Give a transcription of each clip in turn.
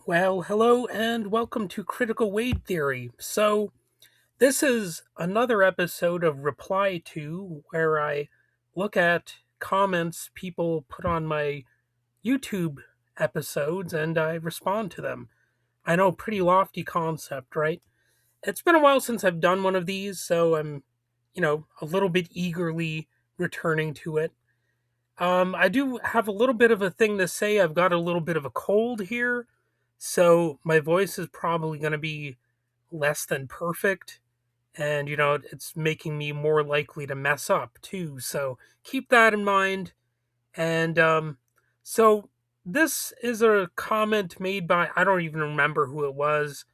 Well, hello and welcome to Critical Weight Theory. This is another episode of Reply To, where I look at comments people put on my YouTube episodes and I respond to them. I know, pretty lofty concept, right? It's been a while since I've done one of these, so I'm a little bit eagerly returning to it. I do have a little bit of a thing to say. I've got a little bit of a cold here, so my voice is probably going to be less than perfect. And, it's making me more likely to mess up too. So keep that in mind. And so this is a comment made by, I don't even remember who it was.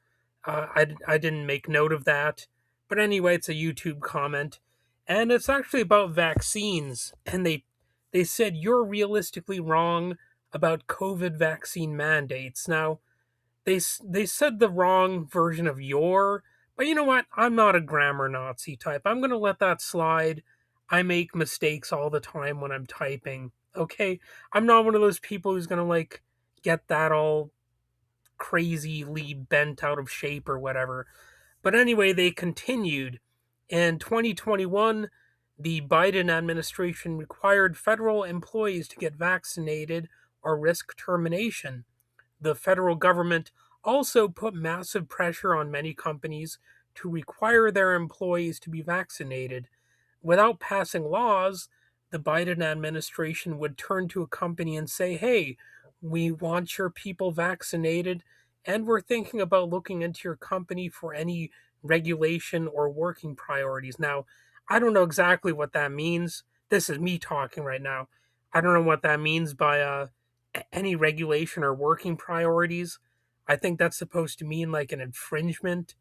I didn't make note of that. But anyway, it's a YouTube comment. And it's actually about vaccines. And they said, "You're realistically wrong about COVID vaccine mandates." Now, they said the wrong version of "your," but you know what? I'm not a grammar Nazi type. I'm going to let that slide. I make mistakes all the time when I'm typing. Okay? I'm not one of those people who's going to get that all crazily bent out of shape or whatever. But anyway, they continued. In 2021, the Biden administration required federal employees to get vaccinated or risk termination. The federal government also put massive pressure on many companies to require their employees to be vaccinated. Without passing laws, the Biden administration would turn to a company and say, "Hey, we want your people vaccinated, and we're thinking about looking into your company for any regulation or working priorities." Now, I don't know exactly what that means. This is me talking right now. I don't know what that means by any regulation or working priorities. I think that's supposed to mean like an infringement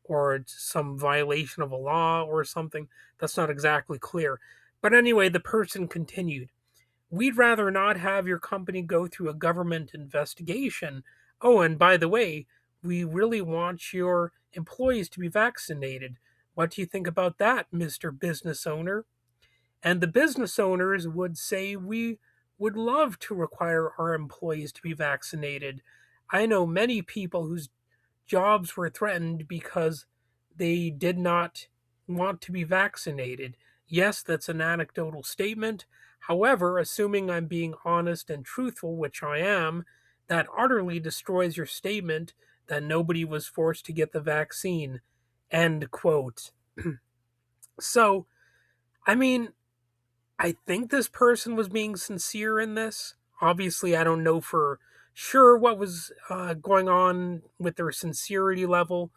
or some violation of a law or something. That's not exactly clear. But anyway, the person continued, "We'd rather not have your company go through a government investigation. Oh, and by the way, we really want your employees to be vaccinated. What do you think about that, Mr. Business Owner?" And the business owners would say, "We would love to require our employees to be vaccinated. I know many people whose jobs were threatened because they did not want to be vaccinated." Yes, that's an anecdotal statement. However, assuming I'm being honest and truthful, which I am, that utterly destroys your statement that nobody was forced to get the vaccine. End quote. So, I mean, I think this person was being sincere in this. Obviously, I don't know for sure what was going on with their sincerity level.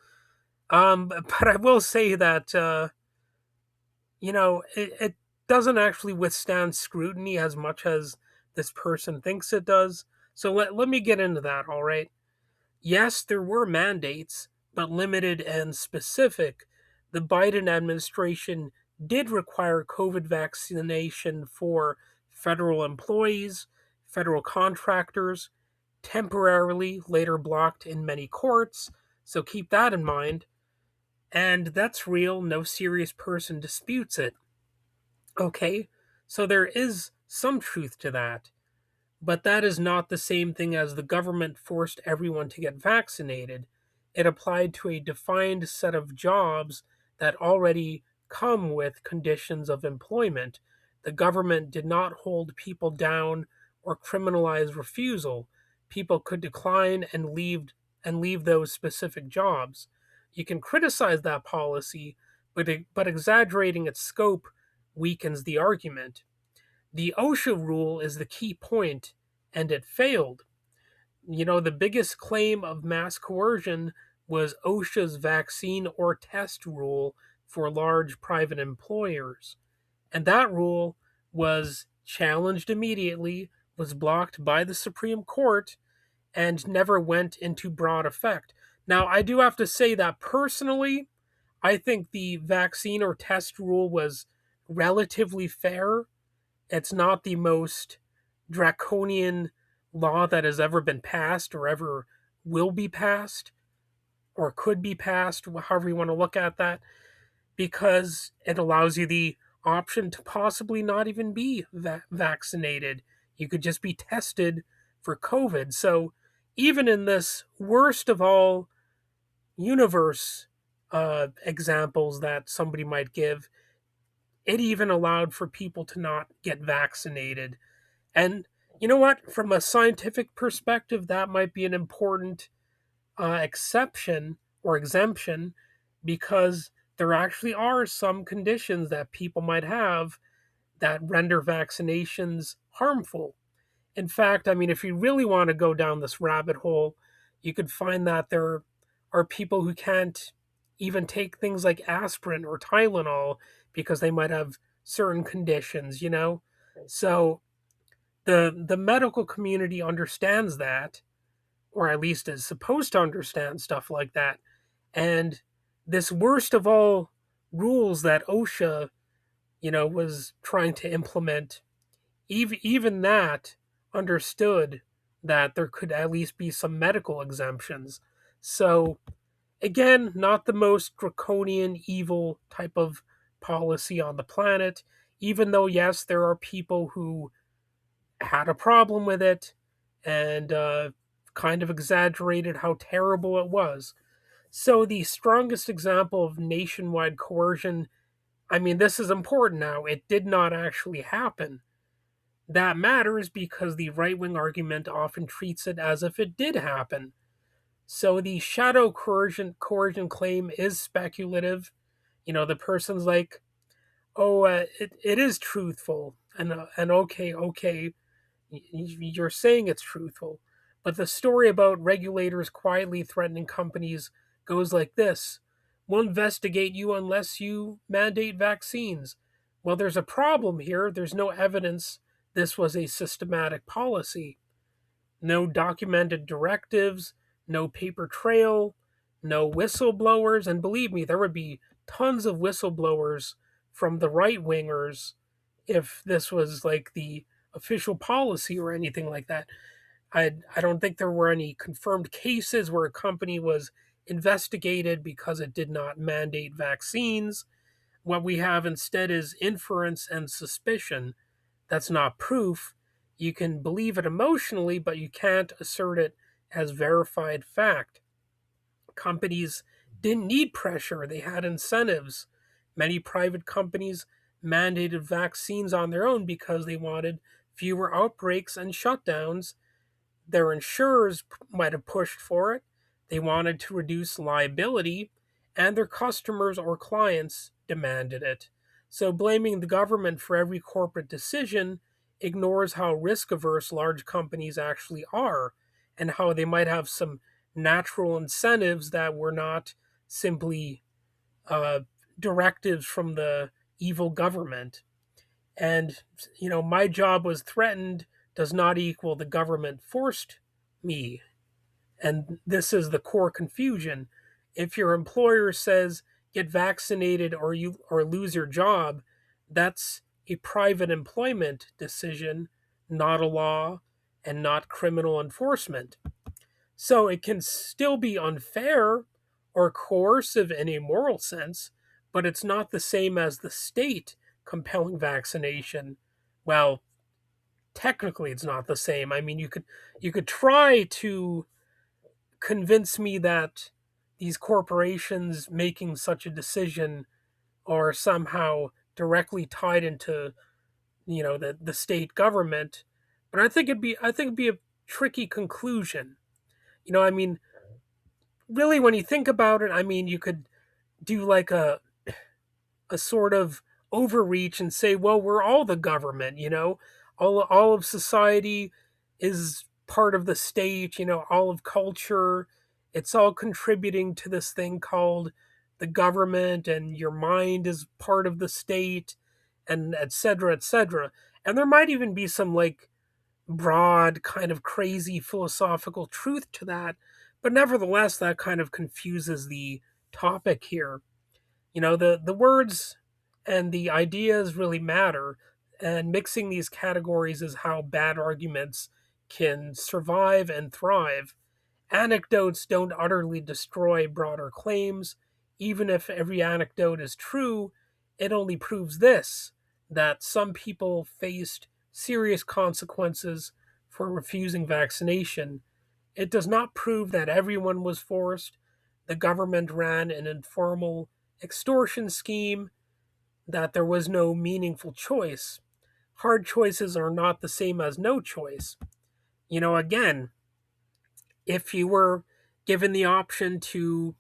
But I will say that, it doesn't actually withstand scrutiny as much as this person thinks it does. So let me get into that, all right? Yes, there were mandates, but limited and specific. The Biden administration did require COVID vaccination for federal employees, federal contractors, temporarily, later blocked in many courts. So keep that in mind. And that's real, no serious person disputes it. Okay, so there is some truth to that. But that is not the same thing as the government forced everyone to get vaccinated. It applied to a defined set of jobs that already come with conditions of employment. The government did not hold people down or criminalize refusal. People could decline and leave those specific jobs. You can criticize that policy, but exaggerating its scope weakens the argument. The OSHA rule is the key point, and it failed. The biggest claim of mass coercion was OSHA's vaccine or test rule for large private employers. And that rule was challenged immediately, was blocked by the Supreme Court, and never went into broad effect. Now, I do have to say that personally, I think the vaccine or test rule was relatively fair. It's not the most draconian law that has ever been passed or ever will be passed or could be passed, however you want to look at that, because it allows you the option to possibly not even be vaccinated. You could just be tested for COVID. So even in this worst of all universe examples that somebody might give, it even allowed for people to not get vaccinated. And you know what? From a scientific perspective, that might be an important exception or exemption, because there actually are some conditions that people might have that render vaccinations harmful. In fact, I mean, if you really want to go down this rabbit hole, you could find that there are people who can't even take things like aspirin or Tylenol because they might have certain conditions, you know? So the medical community understands that, or at least is supposed to understand stuff like that. And this worst of all rules that OSHA, was trying to implement, even that understood that there could at least be some medical exemptions. So again, not the most draconian, evil type of policy on the planet, even though, yes, there are people who had a problem with it and kind of exaggerated how terrible it was. So, the strongest example of nationwide coercion, I mean, this is important now. It did not actually happen. That matters because the right wing argument often treats it as if it did happen. So, the shadow coercion claim is speculative. The person's like, oh, it is truthful. And okay, you're saying it's truthful. But the story about regulators quietly threatening companies goes like this: we'll investigate you unless you mandate vaccines. Well, there's a problem here. There's no evidence this was a systematic policy. No documented directives, no paper trail, no whistleblowers. And believe me, there would be tons of whistleblowers from the right wingers if this was like the official policy or anything like that. I don't think there were any confirmed cases where a company was investigated because it did not mandate vaccines. What we have instead is inference and suspicion. That's not proof. You can believe it emotionally, but you can't assert it as verified fact. Companies didn't need pressure, they had incentives. Many private companies mandated vaccines on their own because they wanted fewer outbreaks and shutdowns. Their insurers might have pushed for it. They wanted to reduce liability, and their customers or clients demanded it. So, blaming the government for every corporate decision ignores how risk averse large companies actually are, and how they might have some natural incentives that were not simply uh, directives from the evil government. And, my job was threatened does not equal the government forced me. And this is the core confusion. If your employer says get vaccinated or lose your job, that's a private employment decision, not a law and not criminal enforcement. So it can still be unfair or coercive in a moral sense, but it's not the same as the state compelling vaccination. Well, technically it's not the same. I mean, you could try to convince me that these corporations making such a decision are somehow directly tied into, the state government, but I think it'd be a tricky conclusion. I mean, really, when you think about it, I mean, you could do like a sort of overreach and say, well, we're all the government, all of society is part of the state, all of culture, it's all contributing to this thing called the government, and your mind is part of the state, and etc., etc. And there might even be some like broad, kind of crazy philosophical truth to that, but nevertheless, that kind of confuses the topic here. The words and the ideas really matter, and mixing these categories is how bad arguments can survive and thrive. Anecdotes don't utterly destroy broader claims. Even if every anecdote is true, it only proves this: that some people faced serious consequences for refusing vaccination, It does not prove that everyone was forced. The government ran an informal extortion scheme, that there was no meaningful choice. Hard choices are not the same as no choice. Again, if you were given the option to,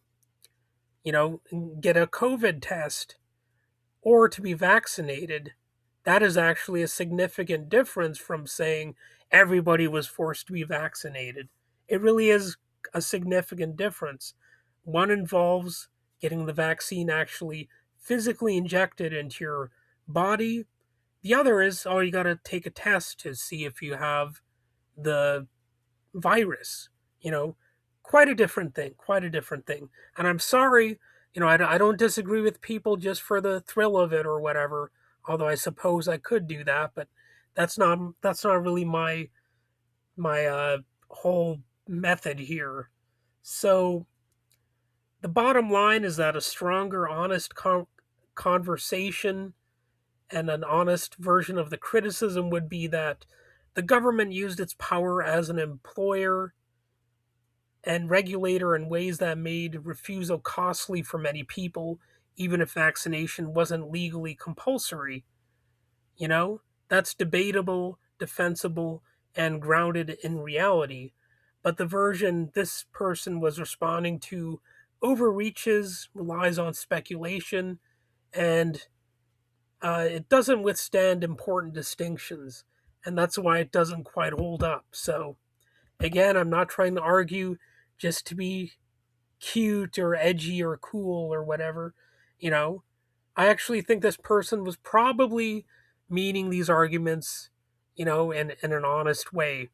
you know, get a COVID test or to be vaccinated, that is actually a significant difference from saying everybody was forced to be vaccinated. It really is a significant difference. One involves getting the vaccine actually physically injected into your body. The other is, oh, you got to take a test to see if you have the virus. You know, quite a different thing, quite a different thing. And I'm sorry, I don't disagree with people just for the thrill of it or whatever. Although I suppose I could do that, but that's not really my whole method here. So the bottom line is that a stronger, honest conversation and an honest version of the criticism would be that the government used its power as an employer and regulator in ways that made refusal costly for many people, even if vaccination wasn't legally compulsory. You know, that's debatable, defensible, and grounded in reality. But the version this person was responding to overreaches, relies on speculation, and it doesn't withstand important distinctions. And that's why it doesn't quite hold up. So, again, I'm not trying to argue just to be cute or edgy or cool or whatever. You know, I actually think this person was probably meaning these arguments, in an honest way.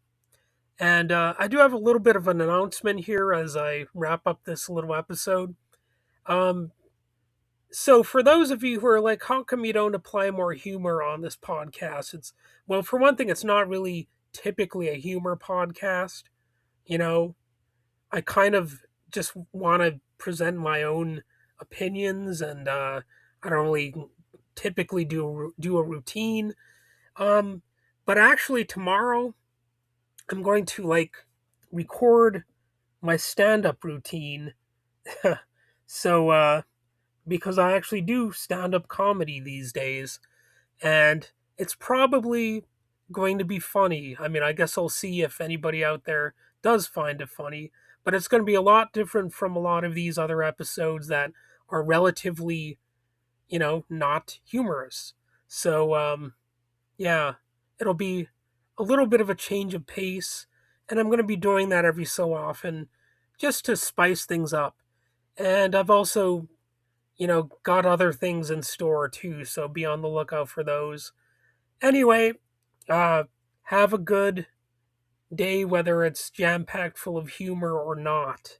And I do have a little bit of an announcement here as I wrap up this little episode. Um, so, for those of you who are like, how come you don't apply more humor on this podcast? Well, for one thing, it's not really typically a humor podcast. You know, I kind of just want to present my own opinions, and I don't really typically do a routine. Um, but actually, tomorrow I'm going to record my stand up routine. so because I actually do stand up comedy these days, and it's probably going to be funny. I mean, I guess I'll see if anybody out there does find it funny, but it's going to be a lot different from a lot of these other episodes that are relatively, not humorous. So, yeah, it'll be a little bit of a change of pace, and I'm going to be doing that every so often just to spice things up. And I've also, got other things in store too, so be on the lookout for those. Anyway, uh, have a good day, whether it's jam packed full of humor or not.